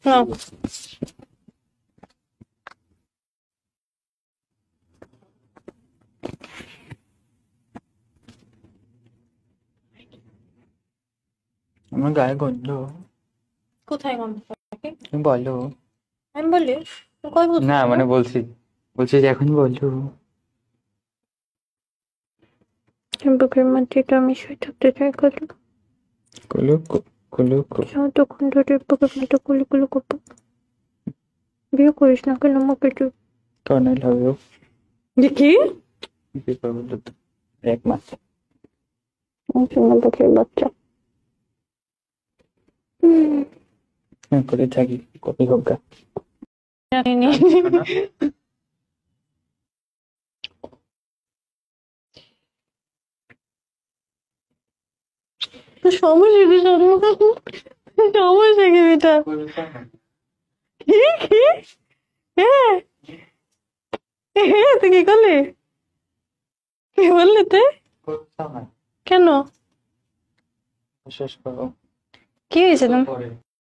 নাও। আমার গায়ে গন্ধ। কোথায় গন্ধ থাকে? তুমি বলো। আমি বলি কই বুঝ না মানে বলছি যে এখন বলো। বুকের মধ্যে তো আমি শুয়ে থাকতে চাই কত কুলু কুলু তখন ধরে বুকের মধ্যে কুলু কুলু করবো। বিয়ে করিস না কেন আমাকে তুই? কর্নেল হবে দেখি বিয়ে করবো তো 1 মাস বুকের বাচ্চা করে থাকি কপি হোক গা। জানিনি। সমস্যা কি সমস্যা কি এটা? কি কি? হ্যাঁ তুই কি করলি? কি বললি তুই? কেন? শেষ করো। কি হয়েছে?